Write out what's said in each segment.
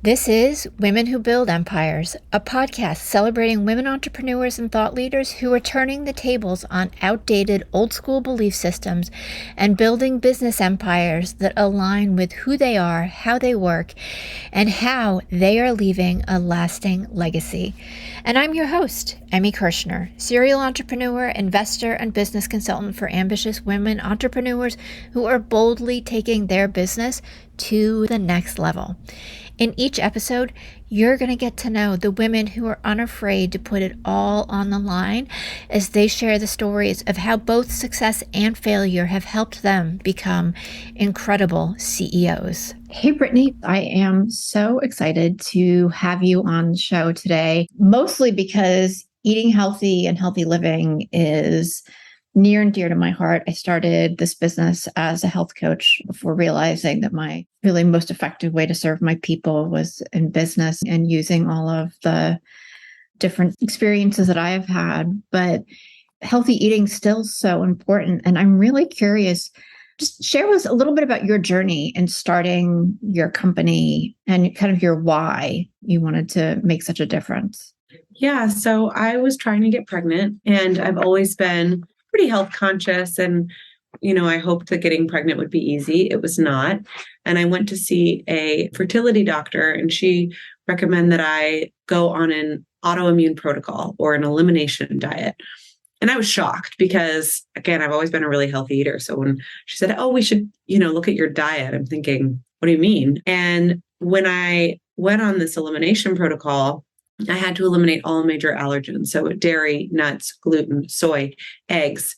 This is Women Who Build Empires, a podcast celebrating women entrepreneurs and thought leaders who are turning the tables on outdated old school belief systems and building business empires that align with who they are, how they work, and how they are leaving a lasting legacy. And I'm your host, Emmy Kirshner, serial entrepreneur, investor, and business consultant for ambitious women entrepreneurs who are boldly taking their business to the next level. In each episode, you're going to get to know the women who are unafraid to put it all on the line as they share the stories of how both success and failure have helped them become incredible CEOs. Hey, Brittany, I am so excited to have you on the show today, mostly because eating healthy and healthy living is near and dear to my heart. I started this business as a health coach before realizing that my really most effective way to serve my people was in business and using all of the different experiences that I have had. But healthy eating is still so important. And I'm really curious, just share with us a little bit about your journey in starting your company and kind of your why you wanted to make such a difference. Yeah, so I was trying to get pregnant and I've always been pretty health conscious. And, I hoped that getting pregnant would be easy. It was not. And I went to see a fertility doctor and she recommended that I go on an autoimmune protocol or an elimination diet. And I was shocked because, again, I've always been a really healthy eater. So when she said, we should, look at your diet, I'm thinking, what do you mean? And when I went on this elimination protocol, I had to eliminate all major allergens. So dairy, nuts, gluten, soy, eggs.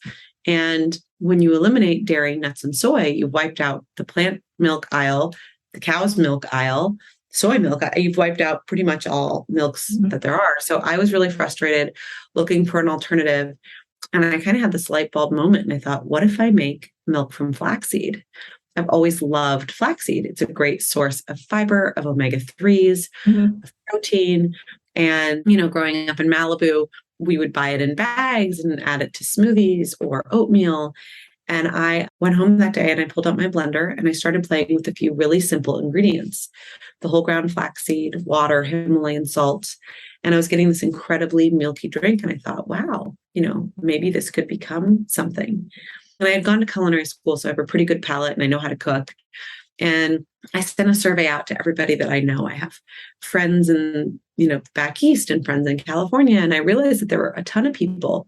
And when you eliminate dairy, nuts, and soy, you've wiped out the plant milk aisle, the cow's milk aisle, soy milk. You've wiped out pretty much all milks that there are. So I was really frustrated looking for an alternative. And I kind of had this light bulb moment. And I thought, what if I make milk from flaxseed? I've always loved flaxseed. It's a great source of fiber, of omega-3s, of protein. And, growing up in Malibu, we would buy it in bags and add it to smoothies or oatmeal. And I went home that day and I pulled out my blender and I started playing with a few really simple ingredients, the whole ground flaxseed, water, Himalayan salt. And I was getting this incredibly milky drink. And I thought, wow, maybe this could become something. And I had gone to culinary school, so I have a pretty good palate and I know how to cook. And I sent a survey out to everybody that I know. I have friends in, back east and friends in California. And I realized that there were a ton of people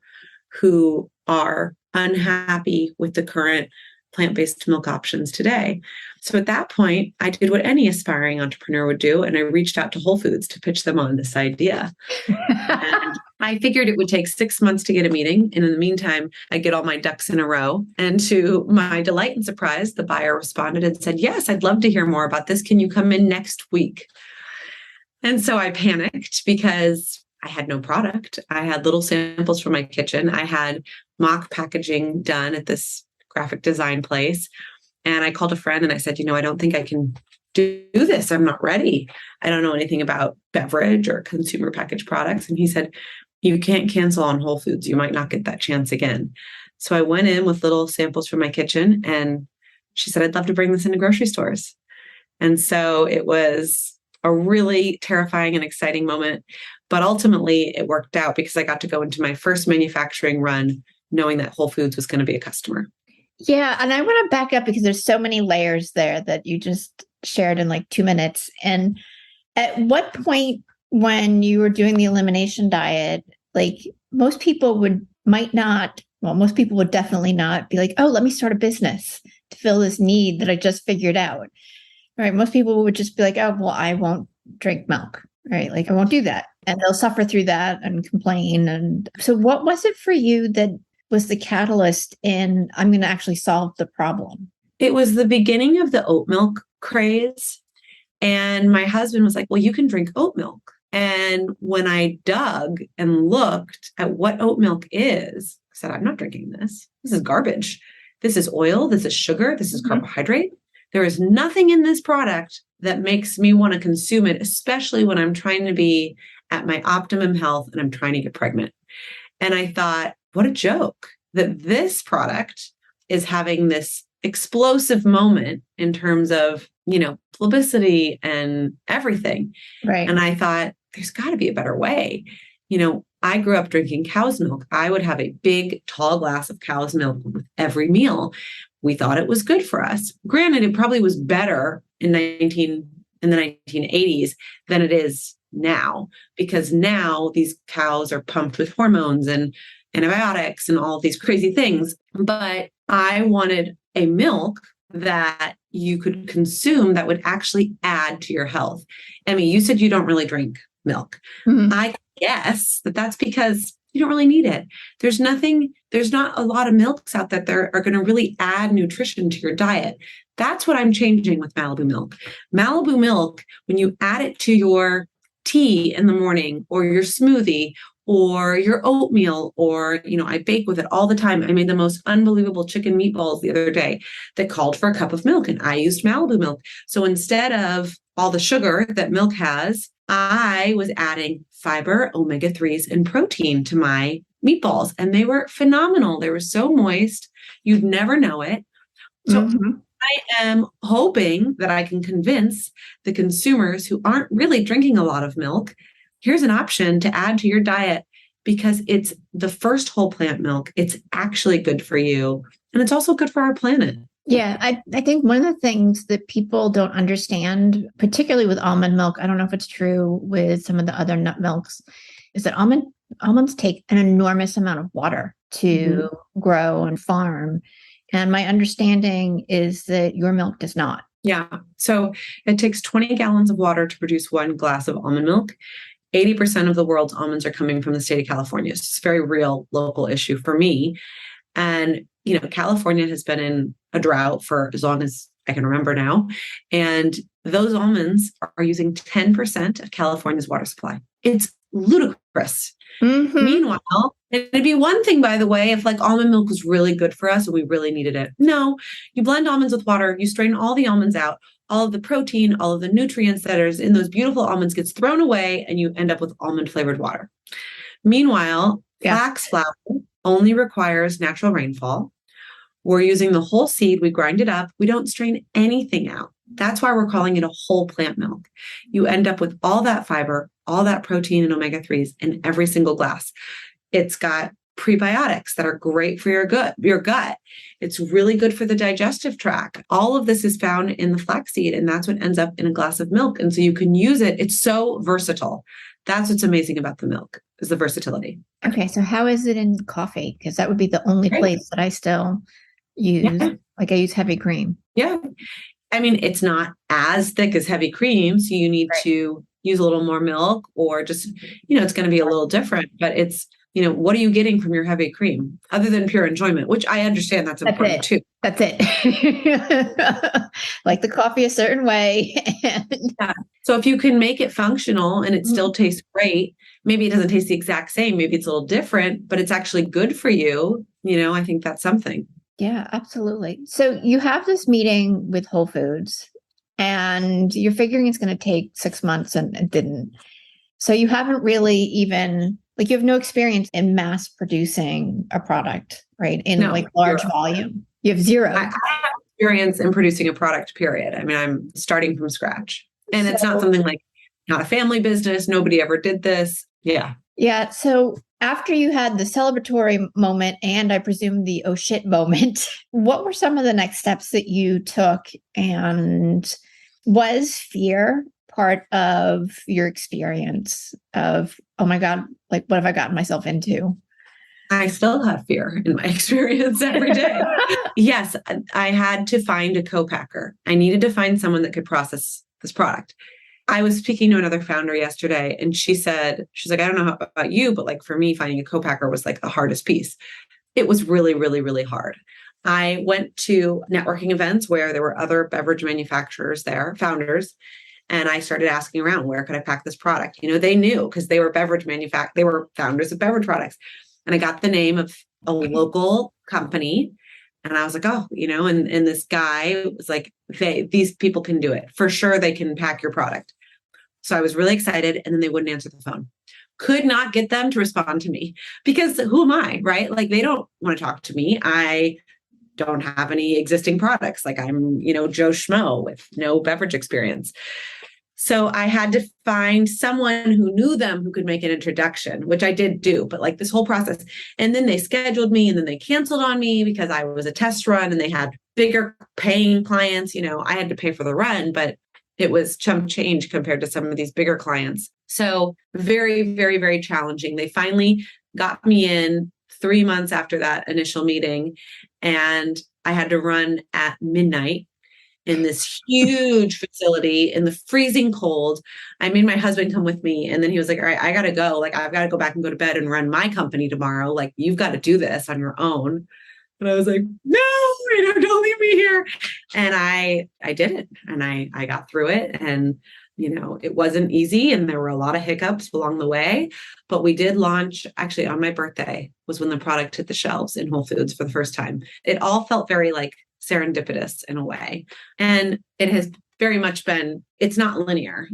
who are unhappy with the current plant-based milk options today. So at that point, I did what any aspiring entrepreneur would do. And I reached out to Whole Foods to pitch them on this idea. And I figured it would take 6 months to get a meeting. And in the meantime, I get all my ducks in a row. And to my delight and surprise, the buyer responded and said, yes, I'd love to hear more about this. Can you come in next week? And so I panicked because I had no product. I had little samples from my kitchen. I had mock packaging done at this graphic design place. And I called a friend and I said, I don't think I can do this. I'm not ready. I don't know anything about beverage or consumer packaged products. And he said, you can't cancel on Whole Foods. You might not get that chance again. So I went in with little samples from my kitchen and she said, I'd love to bring this into grocery stores. And so it was a really terrifying and exciting moment. But ultimately it worked out because I got to go into my first manufacturing run knowing that Whole Foods was going to be a customer. Yeah. And I want to back up because there's so many layers there that you just shared in like 2 minutes. And at what point when you were doing the elimination diet, like most people would definitely not be like, oh, let me start a business to fill this need that I just figured out. Right. Most people would just be like, oh, well, I won't drink milk. Right. Like I won't do that. And they'll suffer through that and complain. And so what was it for you that was the catalyst in I'm going to actually solve the problem? It was the beginning of the oat milk craze. And my husband was like, well, you can drink oat milk. And when I dug and looked at what oat milk is, I said, I'm not drinking this. This is garbage. This is oil. This is sugar. This is carbohydrate. There is nothing in this product that makes me want to consume it, especially when I'm trying to be at my optimum health and I'm trying to get pregnant. And I thought, what a joke that this product is having this explosive moment in terms of publicity and everything. Right. And I thought, there's got to be a better way. I grew up drinking cow's milk. I would have a big, tall glass of cow's milk with every meal. We thought it was good for us. Granted, it probably was better in the 1980s than it is now, because now these cows are pumped with hormones and antibiotics and all of these crazy things. But I wanted a milk that you could consume that would actually add to your health. I mean, you said you don't really drink milk. Mm-hmm. I guess that's because you don't really need it. There's not a lot of milks out that are going to really add nutrition to your diet. That's what I'm changing with Malibu Mylk. Malibu Mylk, when you add it to your tea in the morning or your smoothie or your oatmeal, or, I bake with it all the time. I made the most unbelievable chicken meatballs the other day that called for a cup of milk, and I used Malibu Mylk. So instead of all the sugar that milk has, I was adding fiber, omega-3s, and protein to my meatballs, and they were phenomenal. They were so moist, you'd never know it. So I am hoping that I can convince the consumers who aren't really drinking a lot of milk, here's an option to add to your diet, because it's the first whole plant milk. It's actually good for you, and it's also good for our planet. Yeah, I think one of the things that people don't understand, particularly with almond milk, I don't know if it's true with some of the other nut milks, is that almonds take an enormous amount of water to grow and farm. And my understanding is that your milk does not. Yeah. So it takes 20 gallons of water to produce 1 glass of almond milk. 80% of the world's almonds are coming from the state of California. So it's a very real local issue for me. And, California has been in a drought for as long as I can remember now. And those almonds are using 10% of California's water supply. It's ludicrous. Meanwhile, it'd be one thing, by the way, if almond milk was really good for us and we really needed it. No, you blend almonds with water, you strain all the almonds out, all of the protein, all of the nutrients that are in those beautiful almonds gets thrown away, and you end up with almond flavored water. Meanwhile, flax flour only requires natural rainfall. We're using the whole seed. We grind it up. We don't strain anything out. That's why we're calling it a whole plant milk. You end up with all that fiber, all that protein and omega-3s in every single glass. It's got prebiotics that are great for your gut. It's really good for the digestive tract. All of this is found in the flaxseed, and that's what ends up in a glass of milk. And so you can use it. It's so versatile. That's what's amazing about the milk, is the versatility. Okay, so how is it in coffee? Because that would be the only place that I still use. Yeah. I use heavy cream. Yeah. I mean, it's not as thick as heavy cream, so you need to use a little more milk, or just, it's going to be a little different, but it's, what are you getting from your heavy cream other than pure enjoyment, which I understand that's important too. That's it. Like the coffee a certain way. Yeah. So if you can make it functional and it still tastes great, maybe it doesn't taste the exact same, maybe it's a little different, but it's actually good for you. I think that's something. Yeah, absolutely. So you have this meeting with Whole Foods, and you're figuring it's going to take 6 months, and it didn't. So you haven't really even, you have no experience in mass producing a product, right? In large volume. You have zero. I have experience in producing a product, period. I mean, I'm starting from scratch. And it's not something not a family business. Nobody ever did this. Yeah. Yeah. So after you had the celebratory moment, and I presume the oh shit moment, what were some of the next steps that you took? And was fear part of your experience of, oh my God, what have I gotten myself into? I still have fear in my experience every day. Yes, I had to find a co-packer. I needed to find someone that could process this product. I was speaking to another founder yesterday, and she's like, I don't know about you, but for me, finding a co-packer was the hardest piece. It was really, really, really hard. I went to networking events where there were other beverage manufacturers there, founders, and I started asking around, where could I pack this product? They knew, because they were they were founders of beverage products. And I got the name of a local company, and I was like, oh, and this guy was like, these people can do it. For sure, they can pack your product. So I was really excited, and then they wouldn't answer the phone. Could not get them to respond to me, because who am I, right? They don't want to talk to me. I don't have any existing products. Like I'm, Joe Schmo with no beverage experience. So I had to find someone who knew them who could make an introduction, which I did do, but like this whole process. And then they scheduled me and then they canceled on me because I was a test run and they had bigger paying clients. I had to pay for the run, but it was chump change compared to some of these bigger clients. So very, very, very challenging. They finally got me in 3 months after that initial meeting, and I had to run at midnight in this huge facility in the freezing cold. I made my husband come with me, and then he was like, all right, I got to go. Like, I've got to go back and go to bed and run my company tomorrow. Like, you've got to do this on your own. And I was like, no, don't leave me here. And I did it, and I got through it. And, it wasn't easy, and there were a lot of hiccups along the way, but we did launch actually on my birthday was when the product hit the shelves in Whole Foods for the first time. It all felt very like serendipitous in a way. And it has very much been, it's not linear,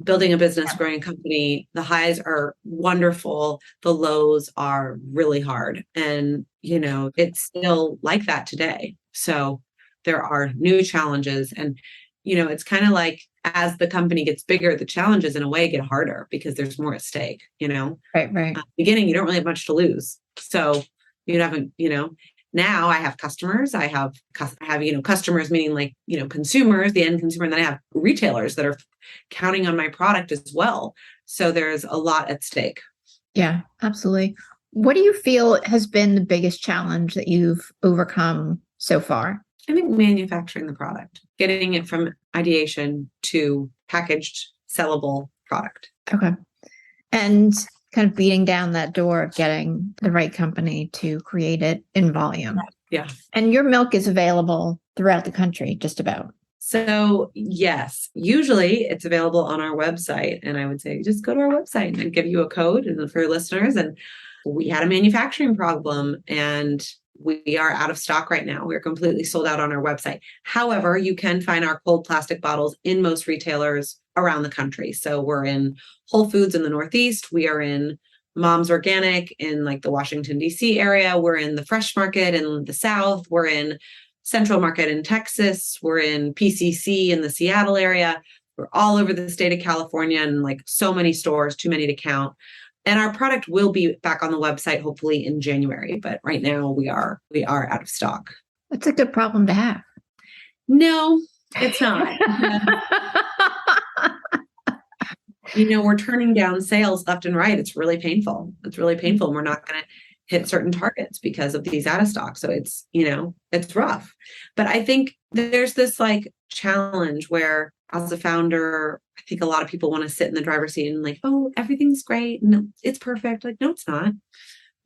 building a business, growing a company, the highs are wonderful. The lows are really hard. And, it's still like that today. So there are new challenges, and, it's kind of like as the company gets bigger, the challenges in a way get harder because there's more at stake, Right. At the beginning, you don't really have much to lose. So you haven't, now I have customers, I have, customers meaning like, consumers, the end consumer, and then I have retailers that are counting on my product as well. So there's a lot at stake. Yeah, absolutely. What do you feel has been the biggest challenge that you've overcome so far? I think manufacturing the product, getting it from ideation to packaged, sellable product. Okay. And kind of beating down that door of getting the right company to create it in volume. Yeah. And your milk is available throughout the country, just about. So yes, usually it's available on our website. And I would say, just go to our website and give you a code for your listeners. And we had a manufacturing problem, and we are out of stock right now. We're completely sold out on our website. However, you can find our cold plastic bottles in most retailers around the country. So we're in Whole Foods in the Northeast. We are in Mom's Organic in like the Washington, D.C. area. We're in the Fresh Market in the South. We're in Central Market in Texas. We're in PCC in the Seattle area. We're all over the state of California, and like so many stores, too many to count. And our product will be back on the website, hopefully in January. But right now we are out of stock. That's a good problem to have. No, it's not. We're turning down sales left and right. It's really painful. We're not going to hit certain targets because of these out of stock. So it's, it's rough. But I think there's this like challenge where as a founder, I think a lot of people want to sit in the driver's seat and like, oh, everything's great. No, it's perfect. Like, no, it's not.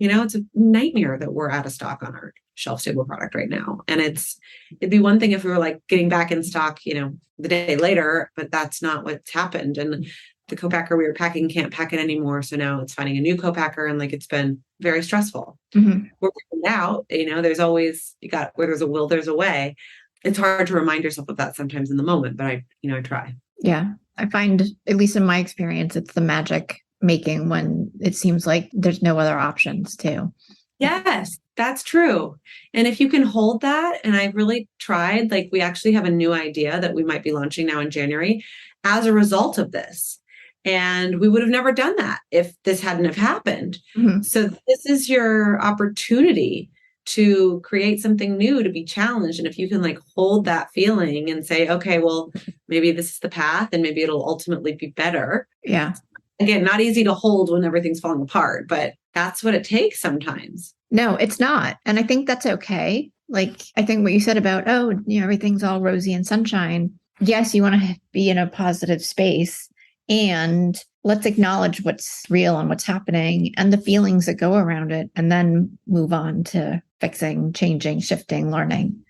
It's a nightmare that we're out of stock on our shelf stable product right now. And it'd be one thing if we were like getting back in stock, the day later, but that's not what's happened. And the co-packer we were packing can't pack it anymore. So now it's finding a new co-packer, and like, it's been very stressful. Mm-hmm. We're working out, there's always, where there's a will, there's a way. It's hard to remind yourself of that sometimes in the moment, but I try. Yeah. I find, at least in my experience, it's the magic making when it seems like there's no other options too. Yes, that's true. And if you can hold that, and I've really tried, like we actually have a new idea that we might be launching now in January as a result of this. And we would have never done that if this hadn't have happened. Mm-hmm. So this is your opportunity to create something new, to be challenged. And if you can like hold that feeling and say, okay, well, maybe this is the path and maybe it'll ultimately be better. Yeah. Again, not easy to hold when everything's falling apart, but that's what it takes sometimes. No, it's not. And I think that's okay. Like, I think what you said about, everything's all rosy and sunshine. Yes, you want to be in a positive space, and let's acknowledge what's real and what's happening and the feelings that go around it, and then move on to fixing, changing, shifting, learning.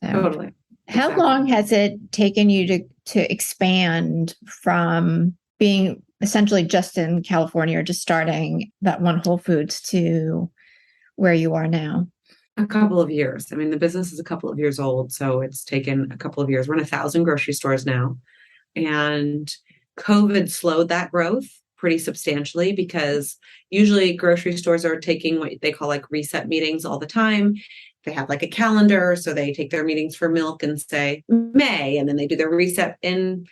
So, totally. How long has it taken you to expand from being essentially just in California or just starting that one Whole Foods to where you are now? A couple of years. I mean, the business is a couple of years old, so it's taken a couple of years. We're in 1,000 grocery stores now, and COVID slowed that growth pretty substantially because usually grocery stores are taking what they call like reset meetings all the time. they have like a calendar. So they take their meetings for Mylk and say May, and then they do their reset in,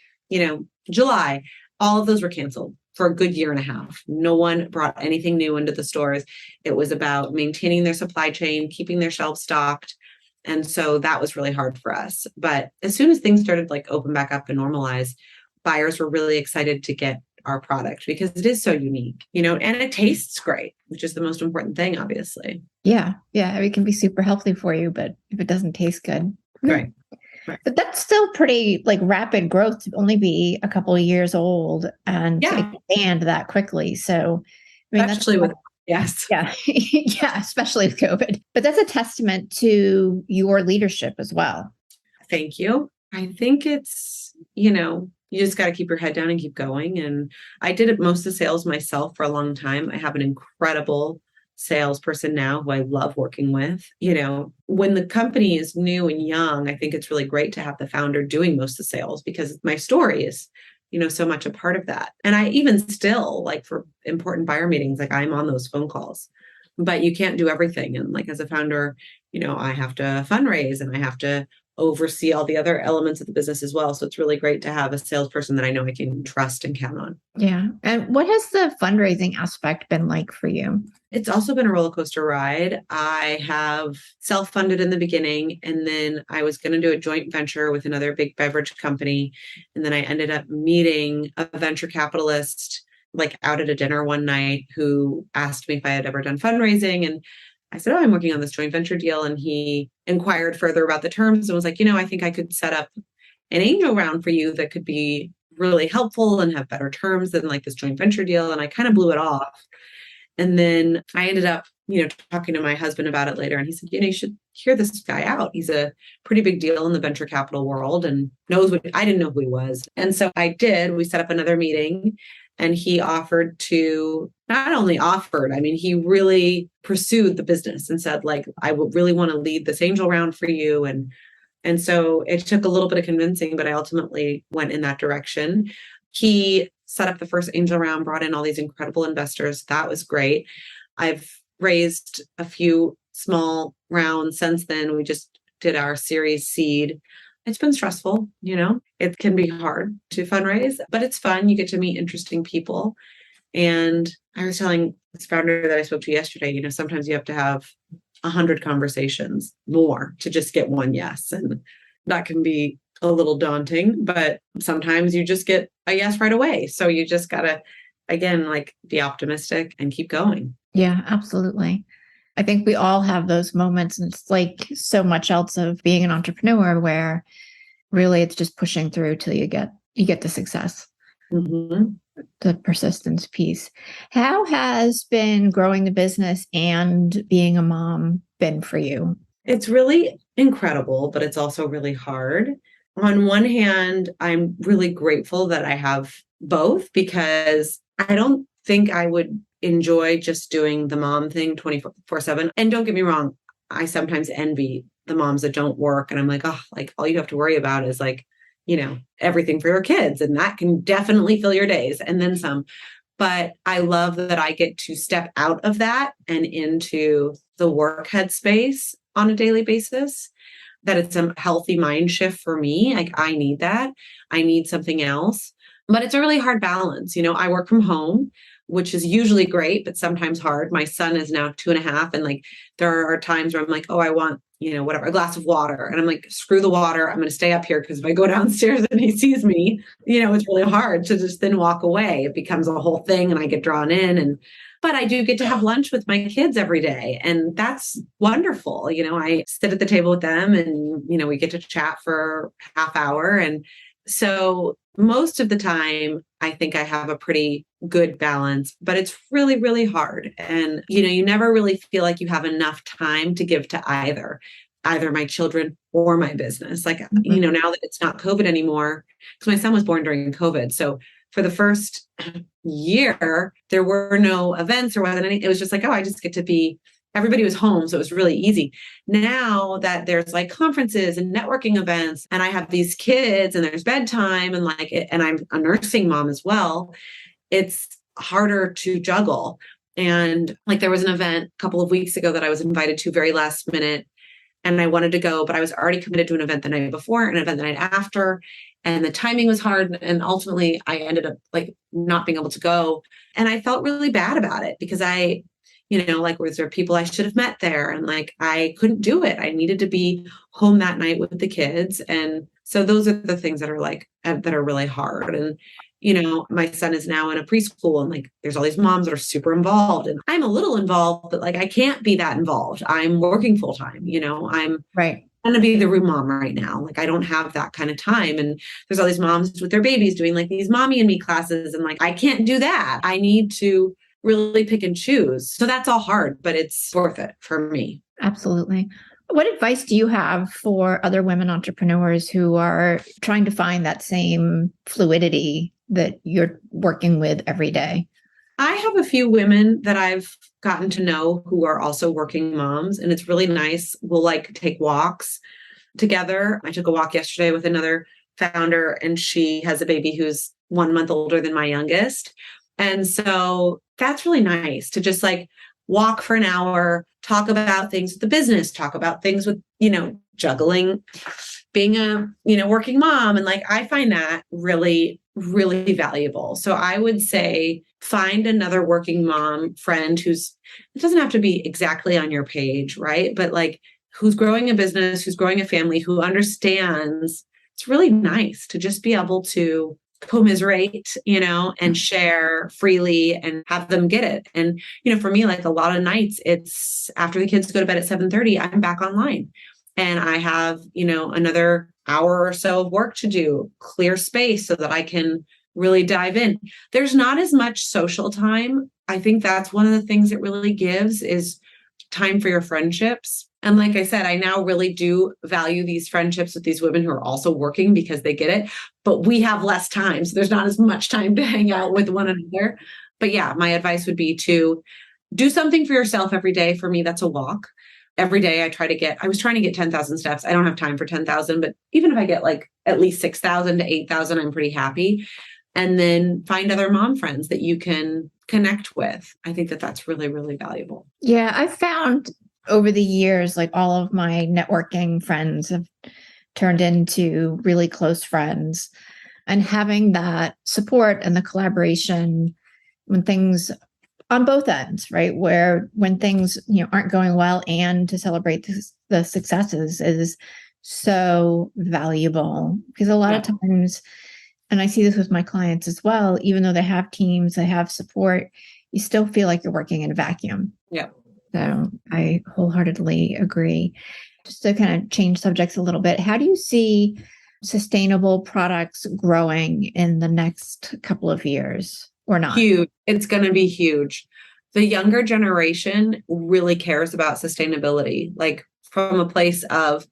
July. All of those were canceled for a good year and a half. No one brought anything new into the stores. It was about maintaining their supply chain, keeping their shelves stocked. And so that was really hard for us. But as soon as things started like open back up and normalize, buyers were really excited to get our product because it is so unique, and it tastes great, which is the most important thing, obviously. Yeah. Yeah. It can be super healthy for you, but if it doesn't taste good. Right. But that's still pretty like rapid growth to only be a couple of years old and to expand that quickly. So, I mean, especially with, yes. Yeah. Yeah. Especially with COVID. But that's a testament to your leadership as well. Thank you. I think it's, you just got to keep your head down and keep going. And I did most of the sales myself for a long time. I have an incredible salesperson now who I love working with. When the company is new and young, I think it's really great to have the founder doing most of the sales because my story is, so much a part of that. And I even still, like for important buyer meetings, like I'm on those phone calls, but you can't do everything. And like as a founder, I have to fundraise and I have to oversee all the other elements of the business as well. So it's really great to have a salesperson that I know I can trust and count on. Yeah. And what has the fundraising aspect been like for you? It's also been a roller coaster ride. I have self-funded in the beginning, and then I was going to do a joint venture with another big beverage company. And then I ended up meeting a venture capitalist like out at a dinner one night who asked me if I had ever done fundraising. And I said, I'm working on this joint venture deal. And he inquired further about the terms and was like, I think I could set up an angel round for you that could be really helpful and have better terms than like this joint venture deal. And I kind of blew it off. And then I ended up, talking to my husband about it later. And he said, you should hear this guy out. He's a pretty big deal in the venture capital world and knows what I didn't know who he was. And so I did. We set up another meeting. And he offered to not only offered, he really pursued the business and said, like, I would really want to lead this angel round for you. And so it took a little bit of convincing, but I ultimately went in that direction. He set up the first angel round, brought in all these incredible investors. That was great. I've raised a few small rounds since then. We just did our series seed. It's been stressful, it can be hard to fundraise, but it's fun. You get to meet interesting people. And I was telling this founder that I spoke to yesterday, sometimes you have to have 100 conversations more to just get one yes. And that can be a little daunting, but sometimes you just get a yes right away. So you just got to, again, like be optimistic and keep going. Yeah, absolutely. I think we all have those moments, and it's like so much else of being an entrepreneur where really it's just pushing through till you get the success. Mm-hmm. The persistence piece. How has been growing the business and being a mom been for you? It's really incredible, but it's also really hard. On one hand, I'm really grateful that I have both because I don't think I would enjoy just doing the mom thing 24/7. And don't get me wrong, I sometimes envy the moms that don't work. And I'm like, oh, like all you have to worry about is like, everything for your kids. And that can definitely fill your days and then some. But I love that I get to step out of that and into the work headspace on a daily basis, that it's a healthy mind shift for me. Like I need that. I need something else. But it's a really hard balance. I work from home, which is usually great, but sometimes hard. My son is now 2.5. And like, there are times where I'm like, oh, I want, whatever, a glass of water. And I'm like, screw the water. I'm going to stay up here because if I go downstairs and he sees me, it's really hard to just then walk away. It becomes a whole thing and I get drawn in. But I do get to have lunch with my kids every day. And that's wonderful. I sit at the table with them and, we get to chat for half hour. And so most of the time, I think I have a pretty good balance, but it's really, really hard. And, you never really feel like you have enough time to give to either my children or my business. Like, now that it's not COVID anymore, because my son was born during COVID. So for the first year, there were no events or whether it was just like, oh, I just get to be, everybody was home. So it was really easy. Now that there's like conferences and networking events and I have these kids and there's bedtime and and I'm a nursing mom as well, it's harder to juggle. And like there was an event a couple of weeks ago that I was invited to very last minute. and I wanted to go, but I was already committed to an event the night before, an event the night after, and the timing was hard. And ultimately I ended up like not being able to go. And I felt really bad about it because like, was there people I should have met there? And like, I couldn't do it. I needed to be home that night with the kids. And so those are the things that are like, that are really hard. And, my son is now in a preschool and like, there's all these moms that are super involved and I'm a little involved, but like, I can't be that involved. I'm working full time, I'm Right. going to be the room mom right now. Like, I don't have that kind of time. And there's all these moms with their babies doing like these mommy and me classes. And like, I can't do that. I need to really pick and choose. So that's all hard, but it's worth it for me. Absolutely. What advice do you have for other women entrepreneurs who are trying to find that same fluidity that you're working with every day? I have a few women that I've gotten to know who are also working moms, and it's really nice. We'll like take walks together. I took a walk yesterday with another founder, and she has a baby who's 1 month older than my youngest. And so that's really nice to just like walk for an hour, talk about things with the business, talk about things with, juggling, being a, working mom. And like, I find that really, really valuable. So I would say find another working mom friend it doesn't have to be exactly on your page, right? But like, who's growing a business, who's growing a family, who understands. It's really nice to just be able to commiserate, and share freely and have them get it. And, for me, like a lot of nights, it's after the kids go to bed at 7:30, I'm back online and I have, another hour or so of work to do, clear space so that I can really dive in. There's not as much social time. I think that's one of the things it really gives is time for your friendships. And like I said, I now really do value these friendships with these women who are also working because they get it, but we have less time. So there's not as much time to hang out with one another. But yeah, my advice would be to do something for yourself every day. For me, that's a walk. Every day I was trying to get 10,000 steps. I don't have time for 10,000, but even if I get like at least 6,000 to 8,000, I'm pretty happy. And then find other mom friends that you can connect with. I think that that's really, really valuable. Yeah, I've found over the years, like all of my networking friends have turned into really close friends, and having that support and the collaboration when things on both ends, right? Where when things, aren't going well and to celebrate the successes is so valuable because a lot of times, and I see this with my clients as well, even though they have teams, they have support, you still feel like you're working in a vacuum. Yeah. So I wholeheartedly agree. Just to kind of change subjects a little bit, how do you see sustainable products growing in the next couple of years or not? Huge. It's going to be huge. The younger generation really cares about sustainability, like from a place of,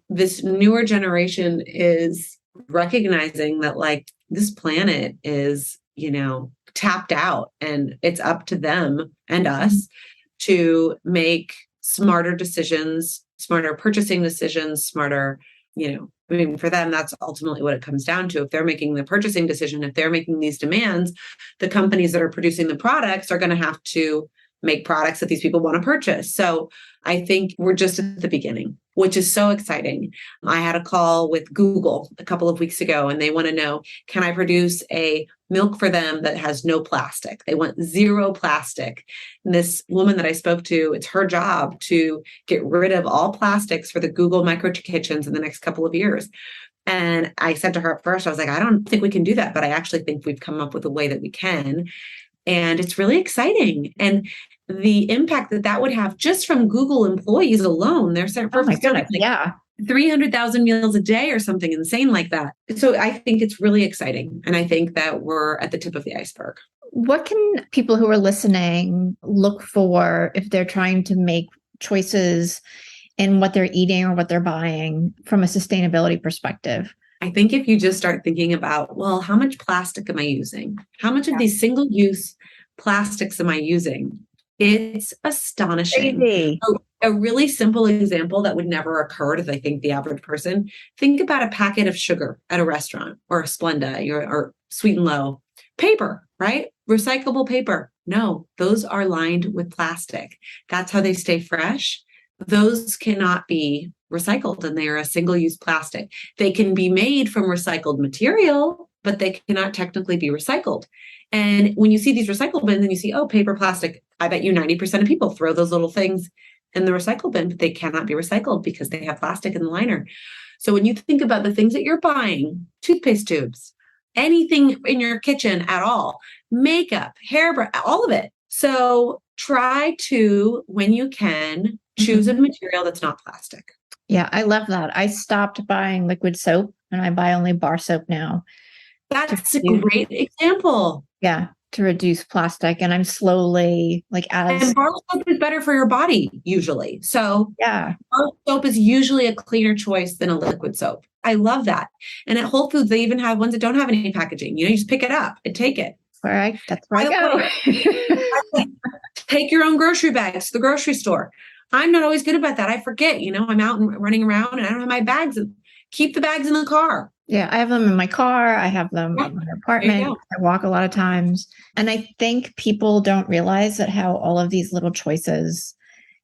this newer generation is recognizing that like this planet is, tapped out and it's up to them and us to make smarter decisions, smarter purchasing decisions, smarter, for them, that's ultimately what it comes down to. If they're making the purchasing decision, if they're making these demands, the companies that are producing the products are going to have to make products that these people want to purchase. So I think we're just at the beginning, which is so exciting. I had a call with Google a couple of weeks ago, and they want to know, can I produce a milk for them that has no plastic? They want zero plastic. And this woman that I spoke to, it's her job to get rid of all plastics for the Google micro kitchens in the next couple of years. And I said to her at first, I was like, I don't think we can do that, but I actually think we've come up with a way that we can. And it's really exciting. And the impact that would have just from Google employees alone, they're saying, oh my goodness, like yeah, 300,000 meals a day or something insane like that. So I think it's really exciting. And I think that we're at the tip of the iceberg. What can people who are listening look for if they're trying to make choices in what they're eating or what they're buying from a sustainability perspective? I think if you just start thinking about, well, how much plastic am I using? How much of these single-use plastics am I using? It's astonishing. Crazy. A really simple example that would never occur to, I think, the average person. Think about a packet of sugar at a restaurant or a Splenda or Sweet and Low. Paper, right? Recyclable paper. No, those are lined with plastic. That's how they stay fresh. those cannot be recycled, and they are a single-use plastic. They can be made from recycled material, but they cannot technically be recycled. And when you see these recycle bins and you see, oh, paper, plastic, I bet you 90% of people throw those little things in the recycle bin, but they cannot be recycled because they have plastic in the liner. So when you think about the things that you're buying, toothpaste tubes, anything in your kitchen at all, makeup, hairbrush, all of it. So try to, when you can, choose a material that's not plastic. Yeah, I love that. I stopped buying liquid soap and I buy only bar soap now. That's a great example. Yeah, to reduce plastic. And I'm slowly and bar soap is better for your body usually. So yeah, bar soap is usually a cleaner choice than a liquid soap. I love that. And at Whole Foods, they even have ones that don't have any packaging. You just pick it up and take it. That's where I go. Take your own grocery bags to the grocery store. I'm not always good about that. I forget, I'm out and running around and I don't have my bags. And keep the bags in the car. Yeah, I have them in my car. I have them in my apartment. I walk a lot of times. And I think people don't realize that how all of these little choices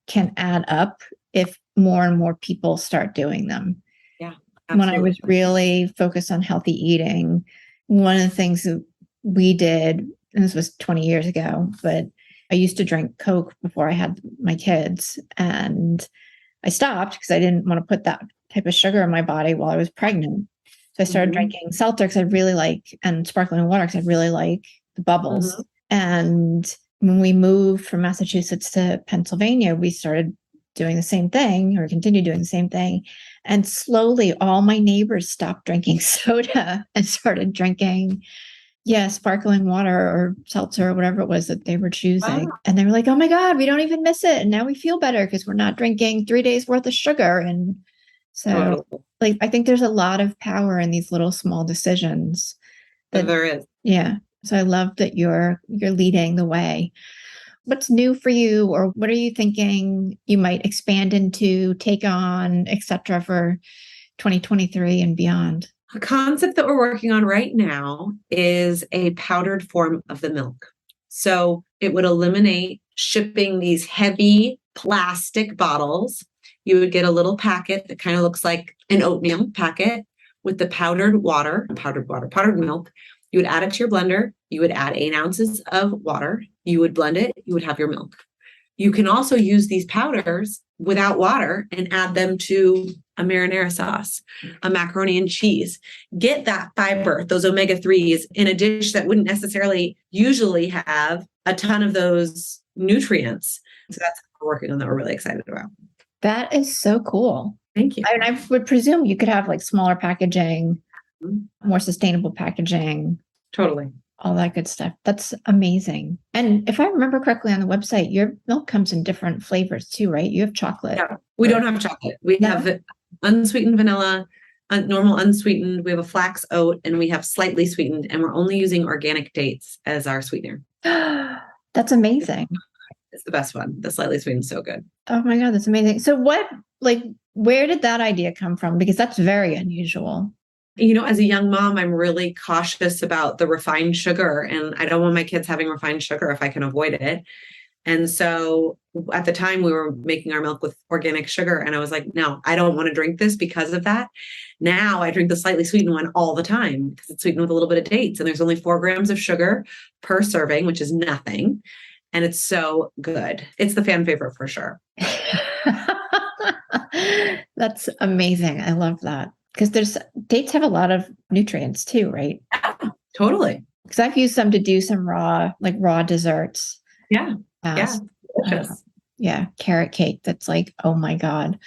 can add up if more and more people start doing them. Yeah. Absolutely. When I was really focused on healthy eating, one of the things that we did, and this was 20 years ago, but I used to drink Coke before I had my kids, and I stopped because I didn't want to put that type of sugar in my body while I was pregnant. So I started drinking seltzer because I really like, and sparkling water because I really like the bubbles. And when we moved from Massachusetts to Pennsylvania, we started doing the same thing, or continued doing the same thing. And slowly all my neighbors stopped drinking soda and started drinking sparkling water or seltzer or whatever it was that they were choosing. Wow. And they were like, oh my God, we don't even miss it. And now we feel better because we're not drinking 3 days worth of sugar. And so I think there's a lot of power in these little small decisions. There is. Yeah. So I love that you're leading the way. What's new for you, or what are you thinking you might expand into, take on, et cetera, for 2023 and beyond? A concept that we're working on right now is a powdered form of the milk. So it would eliminate shipping these heavy plastic bottles. You would get a little packet that kind of looks like an oatmeal packet with the powdered milk. You would add it to your blender. You would add 8 ounces of water. You would blend it. You would have your milk. You can also use these powders without water and add them to a marinara sauce, a macaroni and cheese. Get that fiber, those omega-3s, in a dish that wouldn't necessarily usually have a ton of those nutrients. So that's what we're working on that we're really excited about. That is so cool. Thank you. I would presume you could have smaller packaging, more sustainable packaging. Totally. All that good stuff. That's amazing. And if I remember correctly on the website, your milk comes in different flavors too, right? You have chocolate. Yeah, we don't have chocolate. We have unsweetened vanilla, normal unsweetened. We have a flax oat, and we have slightly sweetened, and we're only using organic dates as our sweetener. That's amazing. It's the best one. The slightly sweetened is so good. Oh my God, that's amazing. So where did that idea come from? Because that's very unusual. As a young mom, I'm really cautious about the refined sugar, and I don't want my kids having refined sugar if I can avoid it. And so at the time we were making our milk with organic sugar, and I was like, no, I don't want to drink this because of that. Now I drink the slightly sweetened one all the time because it's sweetened with a little bit of dates, and there's only 4 grams of sugar per serving, which is nothing. And it's so good. It's the fan favorite for sure. That's amazing. I love that. Because dates have a lot of nutrients too, right? Yeah, totally. Because I've used them to do some raw desserts. Yeah. Delicious. Carrot cake. That's oh my God.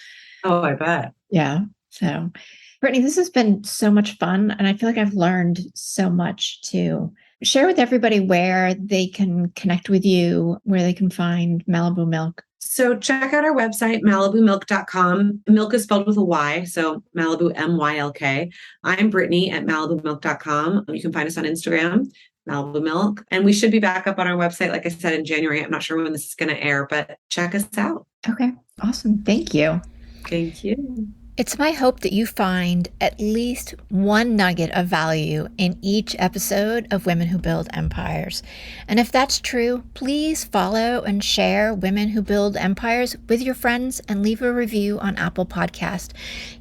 Oh, I bet. Yeah. So, Brittany, this has been so much fun. And I feel like I've learned so much too. Share with everybody where they can connect with you, where they can find Malibu Mylk. So check out our website, malibumylk.com. Milk is spelled with a Y, so Malibu, MYLK. I'm Brittany at malibumylk.com. You can find us on Instagram, Malibu Mylk. And we should be back up on our website, like I said, in January. I'm not sure when this is going to air, but check us out. Okay, awesome. Thank you. Thank you. It's my hope that you find at least one nugget of value in each episode of Women Who Build Empires. And if that's true, please follow and share Women Who Build Empires with your friends and leave a review on Apple Podcast.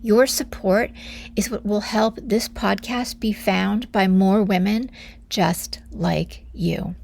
Your support is what will help this podcast be found by more women just like you.